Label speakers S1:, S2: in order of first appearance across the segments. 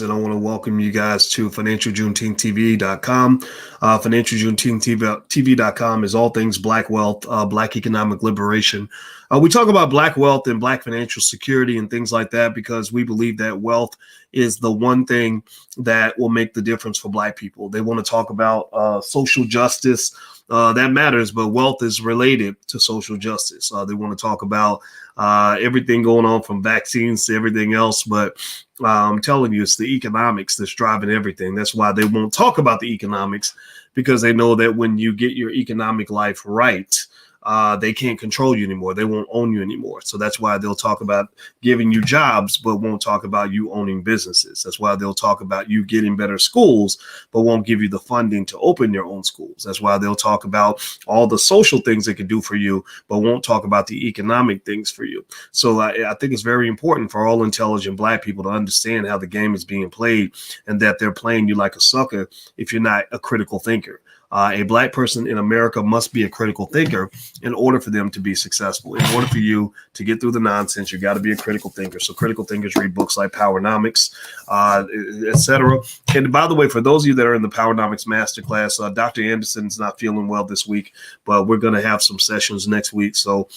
S1: And I want to welcome you guys to financialjuneteenth.tv.com. Financialjuneteenth.tv.com is all things Black wealth, Black economic liberation. We talk about Black wealth and Black financial security and things like that because we believe that wealth is the one thing that will make the difference for Black people. They want to talk about social justice. That matters, but wealth is related to social justice. They want to talk about everything going on from vaccines to everything else, but I'm telling you, it's the economics that's driving everything. That's why they won't talk about the economics, because they know that when you get your economic life right, they can't control you anymore. They won't own you anymore. So that's why they'll talk about giving you jobs, but won't talk about you owning businesses. That's why they'll talk about you getting better schools, but won't give you the funding to open your own schools. That's why they'll talk about all the social things they can do for you, but won't talk about the economic things for you. So I think it's very important for all intelligent Black people to understand how the game is being played and that they're playing you like a sucker if you're not a critical thinker. A Black person in America must be a critical thinker in order for them to be successful. In order for you to get through the nonsense, you got to be a critical thinker. So critical thinkers read books like Powernomics, etc. And by the way, for those of you that are in the Powernomics Masterclass, Dr. Anderson's not feeling well this week, but we're going to have some sessions next week. So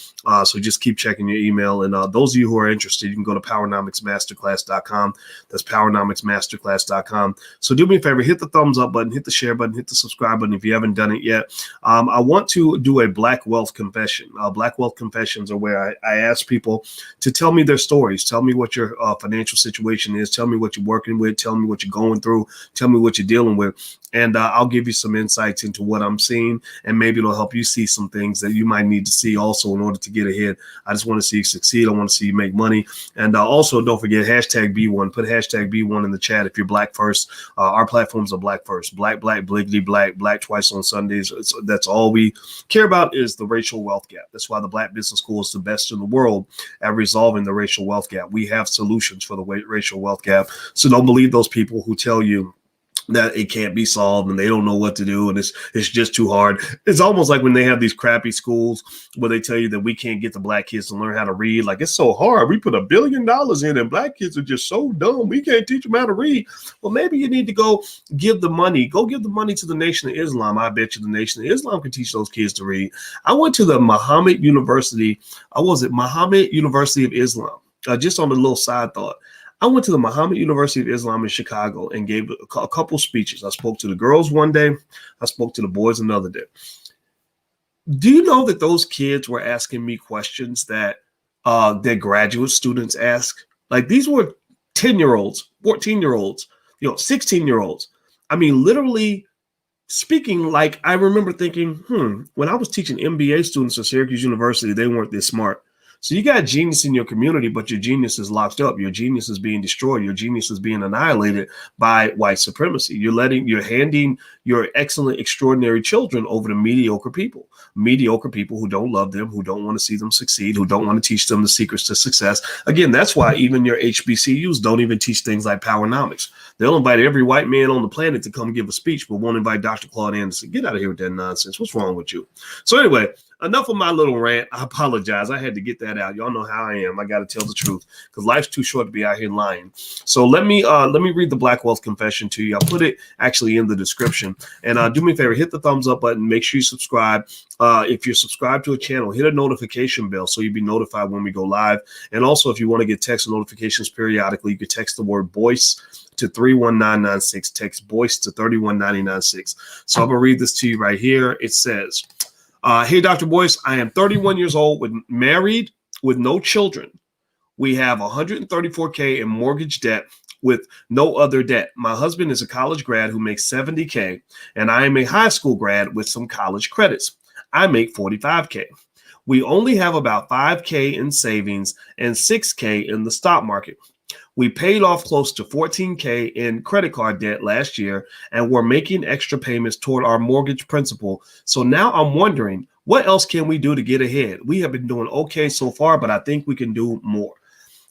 S1: just keep checking your email. And those of you who are interested, you can go to powernomicsmasterclass.com. That's powernomicsmasterclass.com. So do me a favor, hit the thumbs up button, hit the share button, hit the subscribe button if you haven't done it yet. I want to do a Black wealth confession. Black wealth confessions are where I ask people to tell me their stories. Tell me what your financial situation is. Tell me what you're working with. Tell me what you're going through. Tell me what you're dealing with. And I'll give you some insights into what I'm seeing, and maybe it'll help you see some things that you might need to see also in order to get ahead. I just want to see you succeed. I want to see you make money. And also, don't forget, hashtag B1. Put hashtag B1 in the chat if you're Black first. Our platforms are Black first. Black, bliggity, black twice on Sundays. That's all we care about is the racial wealth gap. That's why the Black Business School is the best in the world at resolving the racial wealth gap. We have solutions for the racial wealth gap. So don't believe those people who tell you that it can't be solved and they don't know what to do and it's just too hard. It's almost like when they have these crappy schools where they tell you that we can't get the Black kids to learn how to read. Like, it's so hard. We put $1 billion in and Black kids are just so dumb. We can't teach them how to read. Well, maybe you need to go give the money to the Nation of Islam. I bet you the Nation of Islam can teach those kids to read. I went to the Muhammad University. Muhammad University of Islam. Just on a little side thought. I went to the Muhammad University of Islam in Chicago and gave a couple speeches. I spoke to the girls one day. I spoke to the boys another day. Do you know that those kids were asking me questions that their graduate students ask? Like, these were 10-year-olds, 14-year-olds, 16-year-olds. I mean, literally speaking, like, I remember thinking, when I was teaching MBA students at Syracuse University, they weren't this smart. So you got genius in your community, but your genius is locked up. Your genius is being destroyed. Your genius is being annihilated by white supremacy. You're handing your excellent, extraordinary children over to mediocre people who don't love them, who don't want to see them succeed, who don't want to teach them the secrets to success. Again, that's why even your HBCUs don't even teach things like Powernomics. They'll invite every white man on the planet to come give a speech, but won't invite Dr. Claude Anderson. Get out of here with that nonsense. What's wrong with you? So anyway, enough of my little rant. I apologize. I had to get that out. Y'all know how I am. I got to tell the truth because life's too short to be out here lying. So let me read the Black Wealth Confession to you. I'll put it actually in the description. And do me a favor, hit the thumbs up button. Make sure you subscribe. If you're subscribed to a channel, hit a notification bell so you'll be notified when we go live. And also, if you want to get text notifications periodically, you can text the word Boyce to 31996. Text Boyce to 31996. So I'm going to read this to you right here. It says, hey, Dr. Boyce, I am 31 years old, married with no children. We have $134K in mortgage debt with no other debt. My husband is a college grad who makes $70K, and I am a high school grad with some college credits. I make $45K. We only have about $5K in savings and $6K in the stock market. We paid off close to $14K in credit card debt last year, and we're making extra payments toward our mortgage principal. So now I'm wondering, what else can we do to get ahead? We have been doing okay so far, but I think we can do more.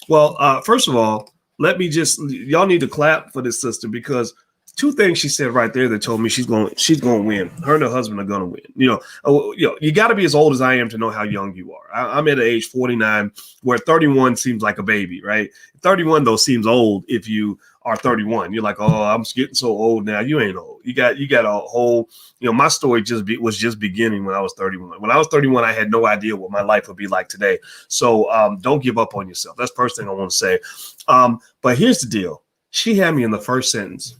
S1: Well, first of all, y'all need to clap for this sister because two things she said right there that told me she's going to win. Her and her husband are going to win. You got to be as old as I am to know how young you are. I'm at age 49, where 31 seems like a baby, right? 31 though seems old if you are 31. You're like, oh, I'm getting so old now. You ain't old. You got a whole. My story was just beginning when I was 31. When I was 31, I had no idea what my life would be like today. So don't give up on yourself. That's the first thing I want to say. But here's the deal. She had me in the first sentence.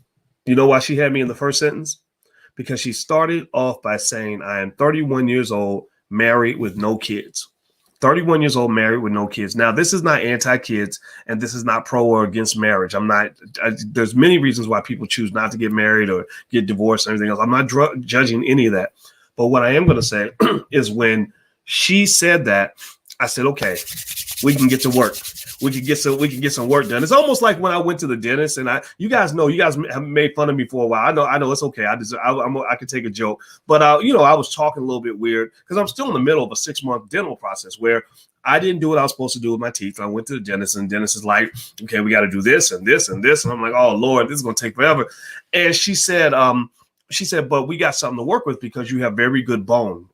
S1: You know why she had me in the first sentence? Because she started off by saying, I am 31 years old, married with no kids. 31 years old, married with no kids. Now, this is not anti-kids, and this is not pro or against marriage. There's many reasons why people choose not to get married or get divorced and everything else. I'm not judging any of that. But what I am going to say is when she said that, I said, okay, we can get to work. We can get some work done. It's almost like when I went to the dentist, and you guys have made fun of me for a while. I know it's okay. I could take a joke, but I was talking a little bit weird because I'm still in the middle of a 6-month dental process where I didn't do what I was supposed to do with my teeth. I went to the dentist, and the dentist is like, okay, we got to do this and this and this, and I'm like, oh Lord, this is going to take forever. And she said, but we got something to work with because you have very good bone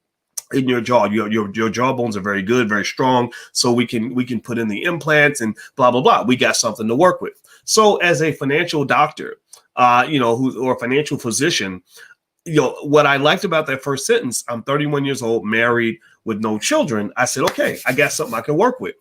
S1: in your jaw. Your jaw bones are very good, very strong. So we can put in the implants and blah, blah, blah. We got something to work with. So as a financial doctor, or a financial physician, what I liked about that first sentence, I'm 31 years old, married with no children. I said, okay, I got something I can work with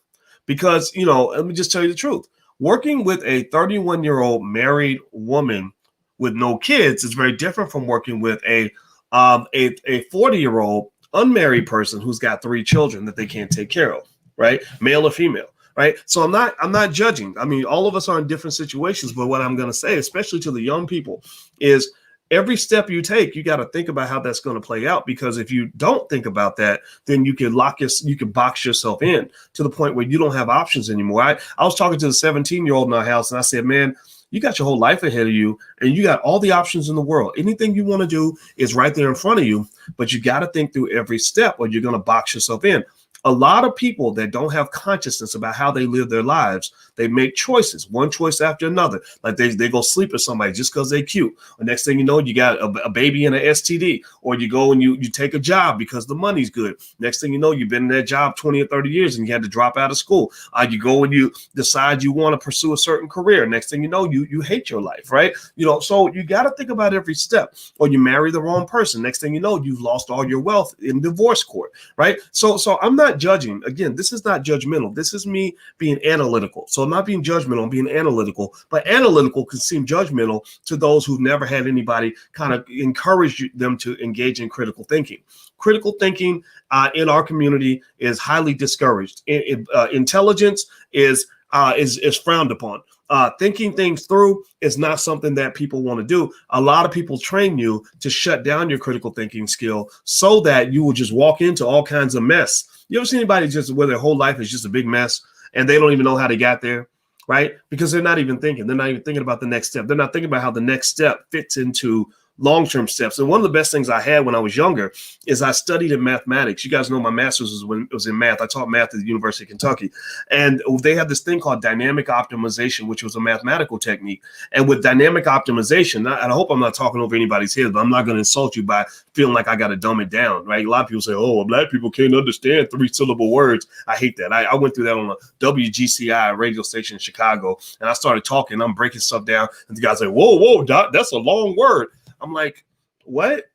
S1: because, let me just tell you the truth. Working with a 31-year-old married woman with no kids is very different from working with a 40-year-old unmarried person who's got 3 children that they can't take care of, right? Male or female, right? So I'm not judging. I mean, all of us are in different situations, but what I'm going to say, especially to the young people, is every step you take, you got to think about how that's going to play out, because if you don't think about that, then you can box yourself in to the point where you don't have options anymore. I was talking to the 17-year-old in our house, and I said, man, you got your whole life ahead of you, and you got all the options in the world. Anything you want to do is right there in front of you, but you got to think through every step or you're going to box yourself in. A lot of people that don't have consciousness about how they live their lives, they make choices, one choice after another. Like they go sleep with somebody just because they're cute. The next thing you know, you got a baby and an STD, or you go and you take a job because the money's good. Next thing you know, you've been in that job 20 or 30 years and you had to drop out of school. You go and you decide you want to pursue a certain career. Next thing you know, you hate your life, right? So you got to think about every step. Or you marry the wrong person. Next thing you know, you've lost all your wealth in divorce court, right? So I'm not judging. Again, this is not judgmental. This is me being analytical. So I'm not being judgmental, I'm being analytical. But analytical can seem judgmental to those who've never had anybody kind of encourage them to engage in critical thinking. Critical thinking in our community is highly discouraged. Intelligence is frowned upon. Thinking things through is not something that people want to do. A lot of people train you to shut down your critical thinking skill so that you will just walk into all kinds of mess. You ever see anybody just where their whole life is just a big mess and they don't even know how they got there, right? Because they're not even thinking. They're not even thinking about the next step. They're not thinking about how the next step fits into long-term steps. And one of the best things I had when I was younger is I studied in mathematics. You guys know my master's was in math. I taught math at the University of Kentucky. And they had this thing called dynamic optimization, which was a mathematical technique. And with dynamic optimization, and I hope I'm not talking over anybody's head, but I'm not going to insult you by feeling like I got to dumb it down, right? A lot of people say, oh, well, Black people can't understand 3-syllable words. I hate that. I went through that on a WGCI radio station in Chicago, and I started talking. I'm breaking stuff down, and the guy's like, whoa, Doc, that's a long word. I'm like, what?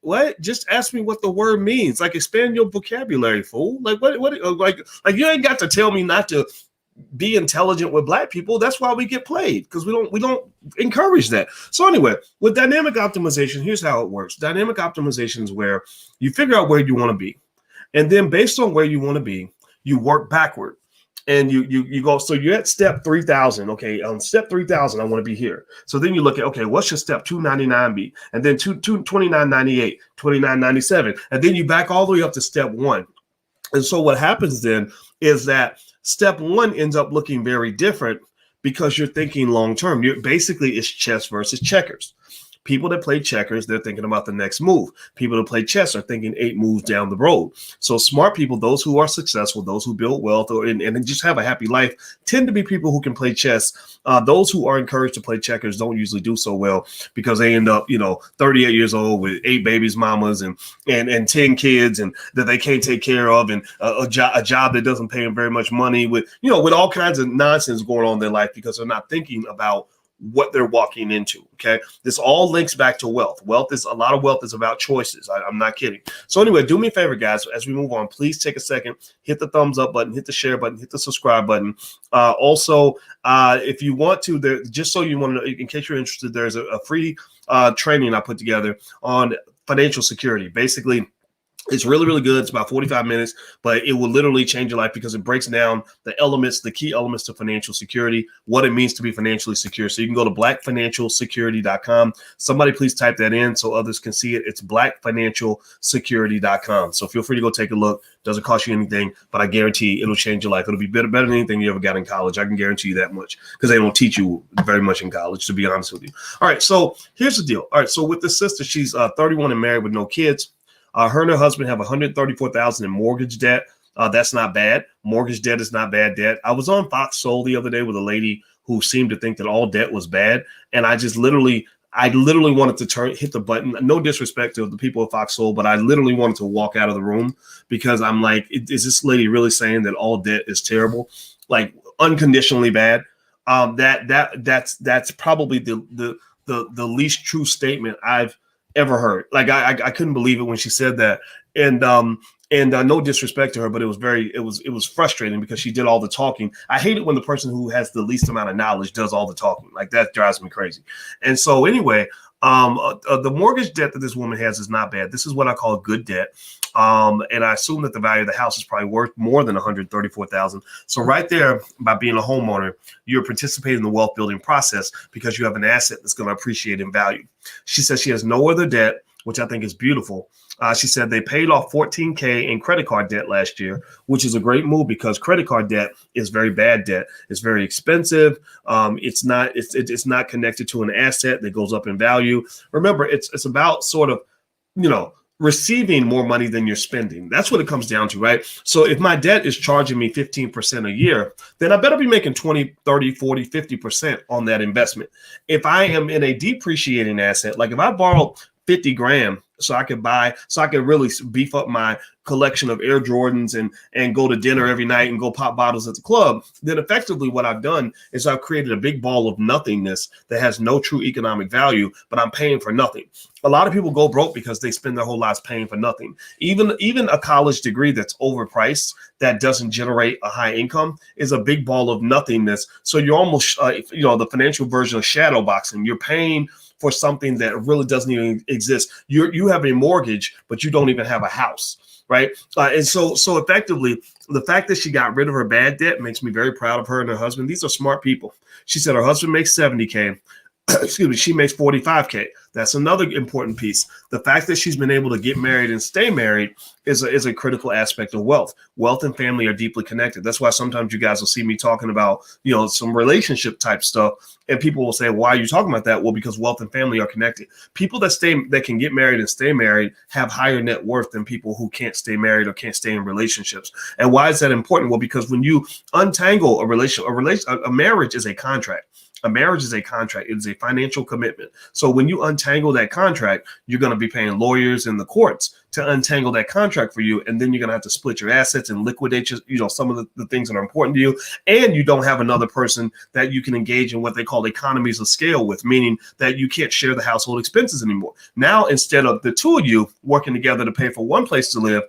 S1: Just ask me what the word means. Like, expand your vocabulary, fool. Like, what? Like you ain't got to tell me not to be intelligent with Black people. That's why we get played, because we don't encourage that. So anyway, with dynamic optimization, here's how it works. Dynamic optimization is where you figure out where you want to be, and then based on where you want to be, you work backward. And you go, so you're at step 3,000. Okay, on step 3,000, I want to be here. So then you look at, okay, what should step 299 be? And then 2998, 2997. And then you back all the way up to step 1. And so what happens then is that step 1 ends up looking very different because you're thinking long term. Basically, it's chess versus checkers. People that play checkers, they're thinking about the next move. People that play chess are thinking 8 moves down the road. So smart people, those who are successful, those who build wealth and just have a happy life, tend to be people who can play chess. Those who are encouraged to play checkers don't usually do so well because they end up, 38 years old with 8 babies, mamas, and 10 kids, and that they can't take care of, and a job that doesn't pay them very much money, with all kinds of nonsense going on in their life because they're not thinking about what they're walking into. Okay. This all links back to wealth. A lot of wealth is about choices. I'm not kidding. So anyway, do me a favor, guys, as we move on, please take a second, hit the thumbs up button, hit the share button, hit the subscribe button. Also, if you want to, just so you want to know, in case you're interested, there's a free training I put together on financial security. Basically, it's really, really good. It's about 45 minutes, but it will literally change your life because it breaks down the key elements to financial security, what it means to be financially secure. So you can go to blackfinancialsecurity.com. Somebody please type that in so others can see it. It's blackfinancialsecurity.com. So feel free to go take a look. Doesn't cost you anything, but I guarantee it'll change your life. It'll be better than anything you ever got in college. I can guarantee you that much because they don't teach you very much in college, to be honest with you. All right. So here's the deal. All right. So with this sister, she's 31 and married with no kids. Her and her husband have $134,000 in mortgage debt. That's not bad. Mortgage debt is not bad debt. I was on Fox Soul the other day with a lady who seemed to think that all debt was bad, and I literally wanted to hit the button. No disrespect to the people at Fox Soul, but I literally wanted to walk out of the room because I'm like, is this lady really saying that all debt is terrible, like unconditionally bad? That's probably the least true statement I've ever heard. Like I couldn't believe it when she said that. And no disrespect to her, but it was frustrating because she did all the talking. I hate it when the person who has the least amount of knowledge does all the talking. Like that drives me crazy. And so anyway, the mortgage debt that this woman has is not bad. This is what I call good debt. And I assume that the value of the house is probably worth more than $134,000. So right there, by being a homeowner, you're participating in the wealth building process because you have an asset that's going to appreciate in value. She says she has no other debt, which I think is beautiful. She said they paid off $14,000 in credit card debt last year, which is a great move because credit card debt is very bad debt. It's very expensive. It's not connected to an asset that goes up in value. Remember, it's about sort of, receiving more money than you're spending. That's what it comes down to, right? So if my debt is charging me 15% a year, then I better be making 20, 30, 40, 50% on that investment. If I am in a depreciating asset, like if I borrow 50 grand so I could really beef up my collection of Air Jordans and go to dinner every night and go pop bottles at the club, then effectively what I've done is I've created a big ball of nothingness that has no true economic value, but I'm paying for nothing. A lot of people go broke because they spend their whole lives paying for nothing. Even a college degree that's overpriced, that doesn't generate a high income, is a big ball of nothingness. So you're almost, the financial version of shadow boxing. You're paying for something that really doesn't even exist. You have a mortgage, but you don't even have a house, right? And so effectively, the fact that she got rid of her bad debt makes me very proud of her and her husband. These are smart people. She said her husband makes $70,000. Excuse me, she makes $45,000. That's another important piece. The fact that she's been able to get married and stay married is a critical aspect of wealth. Wealth and family are deeply connected. That's why sometimes you guys will see me talking about, some relationship type stuff, and people will say, why are you talking about that? Well, because wealth and family are connected. People that can get married and stay married have higher net worth than people who can't stay married or can't stay in relationships. And why is that important? Well, because when you untangle a marriage is a contract. A marriage is a contract. It is a financial commitment. So when you untangle that contract, you're going to be paying lawyers in the courts to untangle that contract for you. And then you're going to have to split your assets and liquidate some of the things that are important to you. And you don't have another person that you can engage in what they call economies of scale with, meaning that you can't share the household expenses anymore. Now, instead of the two of you working together to pay for one place to live,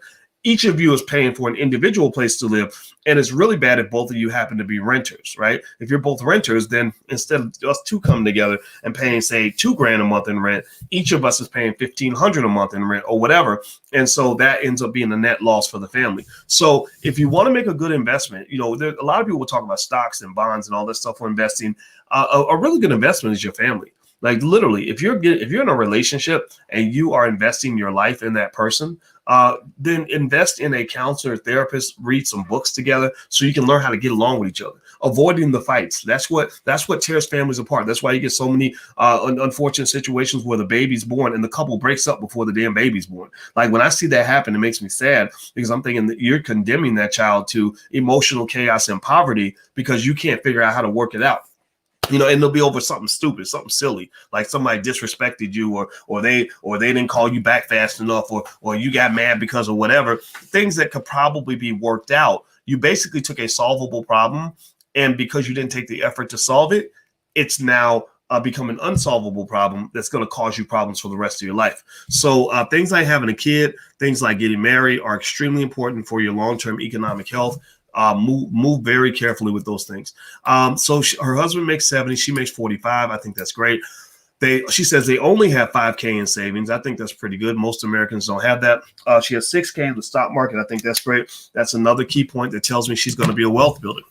S1: each of you is paying for an individual place to live. And it's really bad if both of you happen to be renters, right? If you're both renters, then instead of us two coming together and paying, say, $2,000 a month in rent, each of us is paying $1,500 a month in rent or whatever. And so that ends up being a net loss for the family. So if you want to make a good investment, a lot of people will talk about stocks and bonds and all this stuff for investing. A really good investment is your family. Like literally, if you're in a relationship and you are investing your life in that person, then invest in a counselor, therapist, read some books together so you can learn how to get along with each other. avoiding the fights. That's what tears families apart. That's why you get so many unfortunate situations where the baby's born and the couple breaks up before the damn baby's born. Like when I see that happen, it makes me sad because I'm thinking that you're condemning that child to emotional chaos and poverty because you can't figure out how to work it out. And they'll be over something stupid, something silly, like somebody disrespected you, or they didn't call you back fast enough, or you got mad because of whatever. Things that could probably be worked out. You basically took a solvable problem, and because you didn't take the effort to solve it, it's now become an unsolvable problem that's going to cause you problems for the rest of your life. So things like having a kid, things like getting married are extremely important for your long-term economic health. Move very carefully with those things. So her husband makes 70, she makes 45. I think that's great. She says they only have 5K in savings. I think that's pretty good. Most Americans don't have that. She has 6K in the stock market. I think that's great. That's another key point that tells me she's going to be a wealth builder.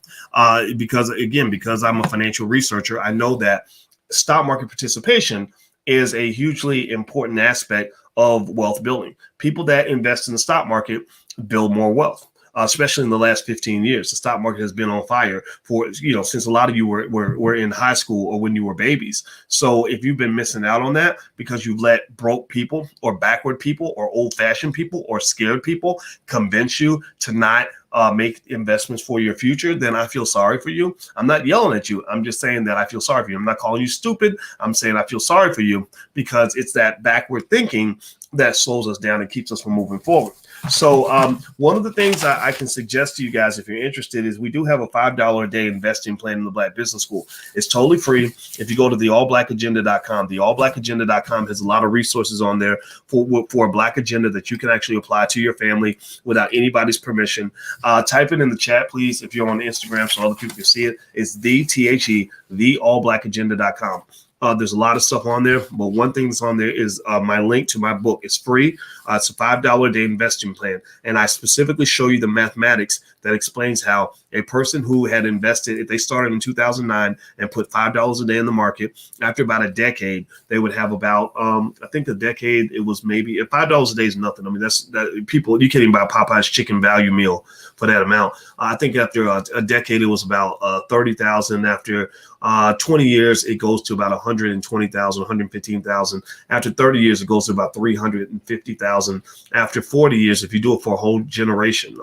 S1: Because I'm a financial researcher, I know that stock market participation is a hugely important aspect of wealth building. People that invest in the stock market build more wealth. Especially in the last 15 years, the stock market has been on fire for, since a lot of you were in high school or when you were babies. So if you've been missing out on that because you've let broke people or backward people or old fashioned people or scared people convince you to not make investments for your future, then I feel sorry for you. I'm not yelling at you. I'm just saying that I feel sorry for you. I'm not calling you stupid. I'm saying I feel sorry for you because it's that backward thinking that slows us down and keeps us from moving forward. So one of the things I can suggest to you guys, if you're interested, is we do have a $5 a day investing plan in the Black Business School. It's totally free. If you go to theallblackagenda.com, theallblackagenda.com has a lot of resources on there for a Black agenda that you can actually apply to your family without anybody's permission. Type it in the chat, please, if you're on Instagram so other people can see it. It's theallblackagenda.com. There's a lot of stuff on there, but one thing that's on there is my link to my book. It's free. It's a $5 a day investing plan. And I specifically show you the mathematics that explains how a person who had invested, if they started in 2009 and put $5 a day in the market, after about a decade, they would have about, I think a decade, it was maybe $5 a day is nothing. I mean, that people, you can't even buy Popeye's chicken value meal for that amount. I think after a decade, it was about 30,000. After 20 years, it goes to about 120,000, 115,000. After 30 years, it goes to about 350,000. After 40 years, if you do it for a whole generation,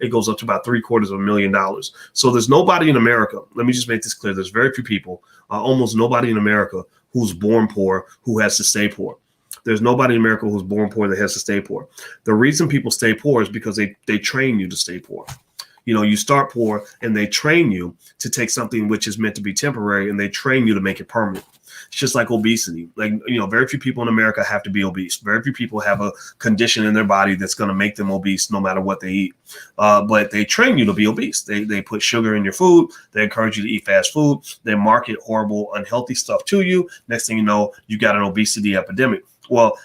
S1: it goes up to about $750,000. So there's nobody in America. Let me just make this clear. There's very few people, almost nobody in America who's born poor, who has to stay poor. There's nobody in America who's born poor that has to stay poor. The reason people stay poor is because they train you to stay poor. You start poor and they train you to take something which is meant to be temporary and they train you to make it permanent. It's just like obesity. Very few people in America have to be obese. Very few people have a condition in their body that's going to make them obese no matter what they eat. But they train you to be obese. They put sugar in your food. They encourage you to eat fast food. They market horrible, unhealthy stuff to you. Next thing you know, you got an obesity epidemic. Well,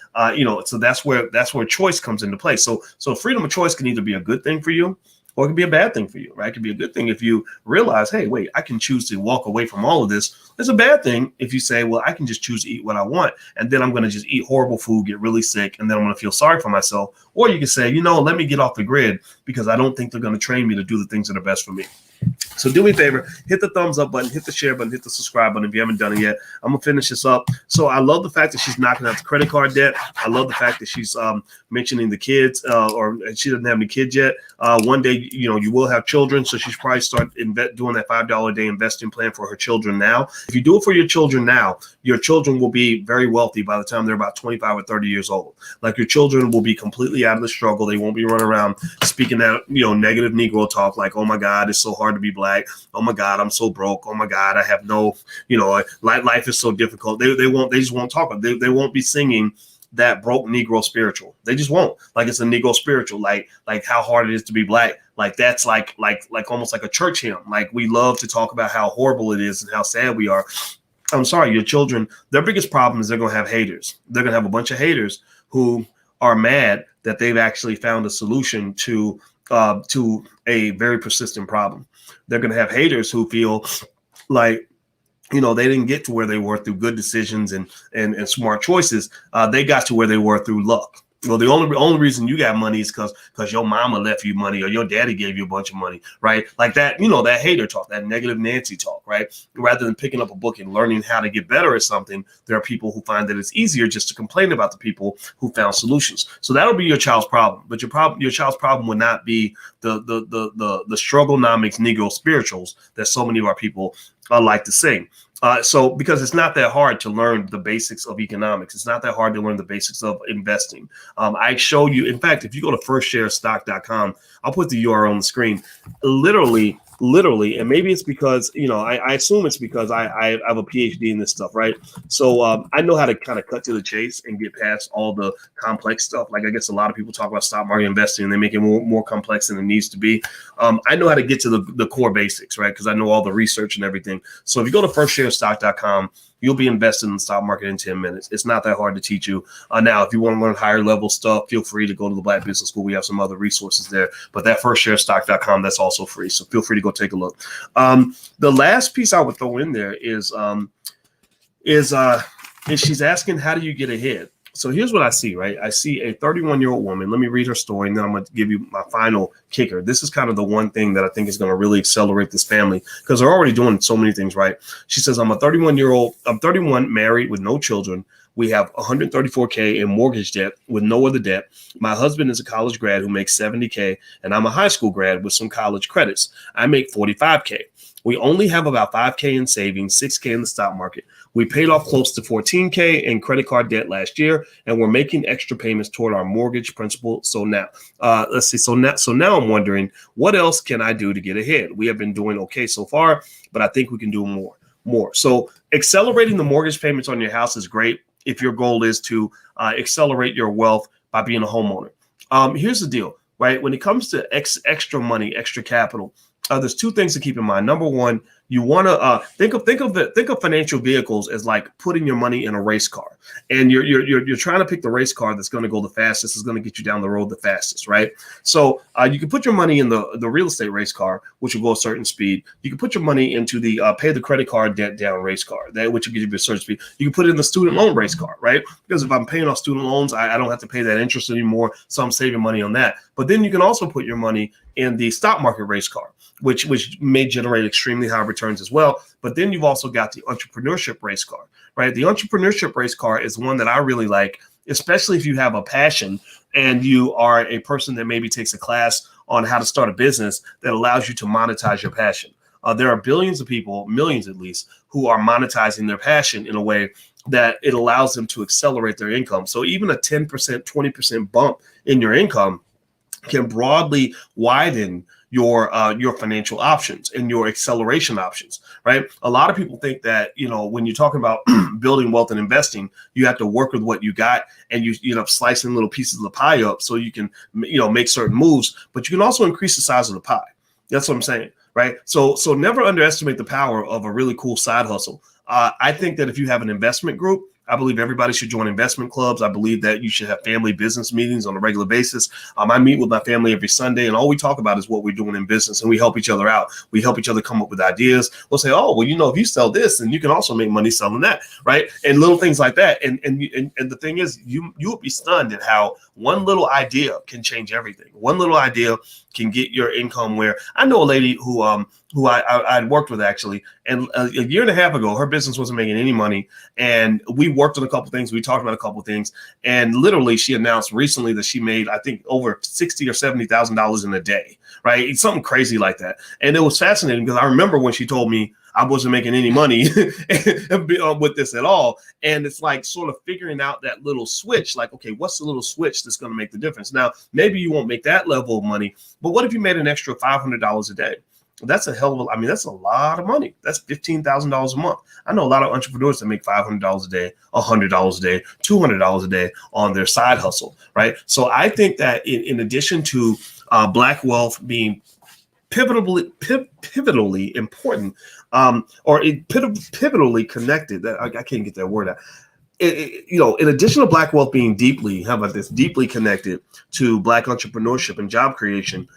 S1: so that's where choice comes into play. So freedom of choice can either be a good thing for you, or it can be a bad thing for you, right? It can be a good thing if you realize, hey, wait, I can choose to walk away from all of this. It's a bad thing if you say, well, I can just choose to eat what I want, and then I'm going to just eat horrible food, get really sick, and then I'm going to feel sorry for myself. Or you can say, let me get off the grid because I don't think they're going to train me to do the things that are best for me. So do me a favor, hit the thumbs up button, hit the share button, hit the subscribe button if you haven't done it yet. I'm going to finish this up. So I love the fact that she's knocking out the credit card debt. I love the fact that she's mentioning the kids, or she doesn't have any kids yet. One day, you will have children. So she should probably start doing that $5 a day investing plan for her children now. If you do it for your children now, your children will be very wealthy by the time they're about 25 or 30 years old. Like your children will be completely out of the struggle. They won't be running around speaking that, negative Negro talk like, oh my God, it's so hard to be black. Oh my God, I'm so broke. Oh my God, I have no, life is so difficult. They just won't talk. They won't be singing that broke Negro spiritual. They just won't. Like it's a Negro spiritual, like how hard it is to be black. Like that's like almost like a church hymn. Like we love to talk about how horrible it is and how sad we are. I'm sorry, your children, their biggest problem is they're going to have haters. They're going to have a bunch of haters who are mad that they've actually found a solution to a very persistent problem. They're going to have haters who feel like, they didn't get to where they were through good decisions and smart choices. They got to where they were through luck. Well, the only reason you got money is because your mama left you money or your daddy gave you a bunch of money, right? Like that, that hater talk, that negative Nancy talk, right? Rather than picking up a book and learning how to get better at something, there are people who find that it's easier just to complain about the people who found solutions. So that'll be your child's problem, but your child's problem would not be the strugglenomics Negro spirituals that so many of our people like to sing. So because it's not that hard to learn the basics of economics. It's not that hard to learn the basics of investing. I show you, in fact, if you go to firstsharestock.com, I'll put the URL on the screen. Literally, and maybe it's because, I assume it's because I have a PhD in this stuff, right? So I know how to kind of cut to the chase and get past all the complex stuff. Like I guess a lot of people talk about stock market investing and they make it more complex than it needs to be. I know how to get to the core basics, right? Because I know all the research and everything. So if you go to firstsharestock.com, you'll be invested in the stock market in 10 minutes. It's not that hard to teach you. Now, if you want to learn higher level stuff, feel free to go to the Black Business School. We have some other resources there, but that firstsharestock.com, that's also free. So feel free to go take a look. The last piece I would throw in there is she's asking, how do you get ahead? So here's what I see, right? I see a 31-year-old woman. Let me read her story, and then I'm going to give you my final kicker. This is kind of the one thing that I think is going to really accelerate this family because they're already doing so many things right. She says, I'm 31, married with no children. We have $134K in mortgage debt with no other debt. My husband is a college grad who makes $70K, and I'm a high school grad with some college credits. I make $45K. We only have about $5K in savings, $6K in the stock market. We paid off close to $14K in credit card debt last year, and we're making extra payments toward our mortgage principal. So now, let's see. So now I'm wondering, what else can I do to get ahead? We have been doing okay so far, but I think we can do more. So accelerating the mortgage payments on your house is great if your goal is to accelerate your wealth by being a homeowner. Here's the deal, right? When it comes to extra money, extra capital, there's two things to keep in mind. Number one, you want to think of financial vehicles as like putting your money in a race car, and you're trying to pick the race car that's going to go the fastest, is going to get you down the road the fastest, right? So you can put your money in the real estate race car, which will go a certain speed. You can put your money into the pay the credit card debt down race car, that which will give you a certain speed. You can put it in the student loan race car, right? Because if I'm paying off student loans, I don't have to pay that interest anymore, so I'm saving money on that. But then you can also put your money in the stock market race car, which may generate extremely high returns as well. But then you've also got the entrepreneurship race car, right? The entrepreneurship race car is one that I really like, especially if you have a passion and you are a person that maybe takes a class on how to start a business that allows you to monetize your passion. There are billions of people, millions at least, who are monetizing their passion in a way that it allows them to accelerate their income. So even a 10%, 20% bump in your income can broadly widen your financial options and your acceleration options, right? A lot of people think that, when you're talking about building wealth and investing, you have to work with what you got and you slicing little pieces of the pie up so you can, make certain moves, but you can also increase the size of the pie. That's what I'm saying, right? So never underestimate the power of a really cool side hustle. I think that if you have an investment group, I believe everybody should join investment clubs. I believe that you should have family business meetings on a regular basis. I meet with my family every Sunday, and all we talk about is what we're doing in business, and we help each other out. We help each other come up with ideas. We'll say, oh, well, if you sell this, then you can also make money selling that, right? And little things like that. And the thing is, you will be stunned at how one little idea can change everything. One little idea can get your income where I know a lady who I'd worked with actually, and a year and a half ago, her business wasn't making any money, and we worked on a couple of things. We talked about a couple of things, and literally, she announced recently that she made, I think, over $60,000 or $70,000 in a day, right? It's something crazy like that, and it was fascinating because I remember when she told me I wasn't making any money with this at all. And it's like sort of figuring out that little switch, like, okay, what's the little switch that's going to make the difference? Now, maybe you won't make that level of money, but what if you made an extra $500 a day? That's that's a lot of money. That's $15,000 a month. I know a lot of entrepreneurs that make $500 a day, $100 a day, $200 a day on their side hustle, right? So I think that in addition to Black wealth being pivotally important, pivotally connected. That I can't get that word out. In addition to Black wealth being deeply connected to Black entrepreneurship and job creation,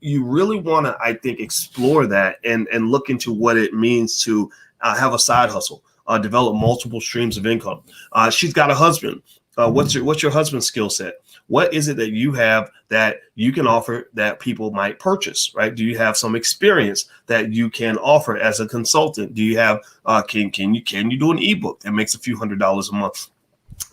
S1: you really want to, I think, explore that and look into what it means to have a side hustle. develop multiple streams of income. She's got a husband. What's your husband's skill set? What is it that you have that you can offer that people might purchase, right? Do you have some experience that you can offer as a consultant? Do you have can you do an ebook that makes a few $100s a month?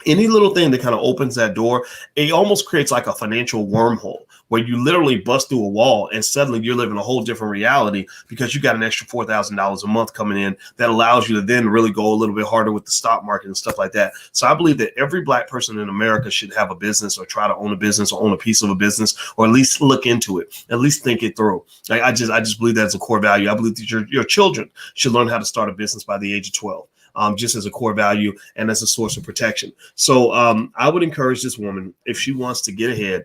S1: Any little thing that kind of opens that door, it almost creates like a financial wormhole where you literally bust through a wall and suddenly you're living a whole different reality because you got an extra $4,000 a month coming in that allows you to then really go a little bit harder with the stock market and stuff like that. So I believe that every Black person in America should have a business or try to own a business or own a piece of a business or at least look into it, at least think it through. Like I just believe that's a core value. I believe that your children should learn how to start a business by the age of 12. Just as a core value and as a source of protection. So I would encourage this woman, if she wants to get ahead,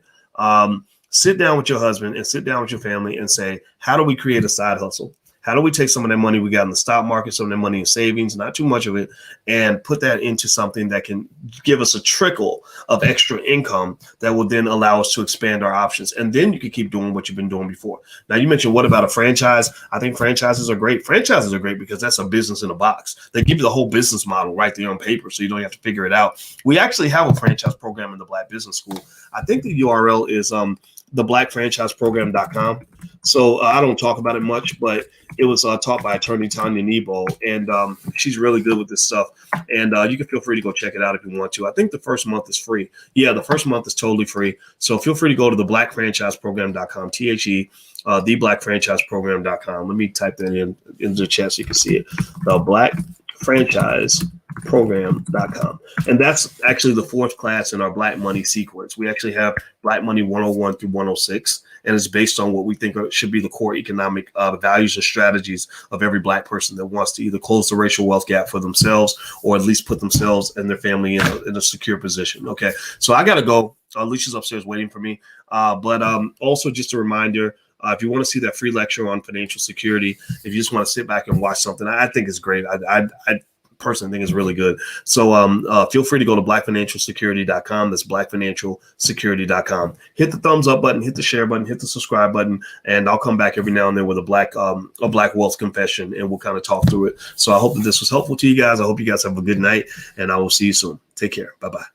S1: sit down with your husband and sit down with your family and say, how do we create a side hustle? How do we take some of that money we got in the stock market, some of that money in savings, not too much of it, and put that into something that can give us a trickle of extra income that will then allow us to expand our options. And then you can keep doing what you've been doing before. Now, you mentioned, what about a franchise? I think franchises are great. Franchises are great because that's a business in a box. They give you the whole business model right there on paper, so you don't have to figure it out. We actually have a franchise program in the Black Business School. I think the URL is theblackfranchiseprogram.com. So I don't talk about it much, but it was taught by attorney Tanya Nebo, and she's really good with this stuff. And you can feel free to go check it out if you want to. I think the first month is free. Yeah, the first month is totally free. So feel free to go to theblackfranchiseprogram.com, theblackfranchiseprogram.com. Let me type that into the chat so you can see it. The blackfranchiseprogram.com. And that's actually the fourth class in our Black Money sequence. We actually have Black Money 101 through 106, and it's based on what we think should be the core economic values and strategies of every Black person that wants to either close the racial wealth gap for themselves or at least put themselves and their family in a secure position. Okay, so I got to go. Alicia's upstairs waiting for me. But also just a reminder, if you want to see that free lecture on financial security, if you just want to sit back and watch something, I think it's great. I personally think it's really good. So feel free to go to blackfinancialsecurity.com. That's blackfinancialsecurity.com. Hit the thumbs up button, hit the share button, hit the subscribe button, and I'll come back every now and then with a black wealth confession, and we'll kind of talk through it. So I hope that this was helpful to you guys. I hope you guys have a good night, and I will see you soon. Take care. Bye-bye.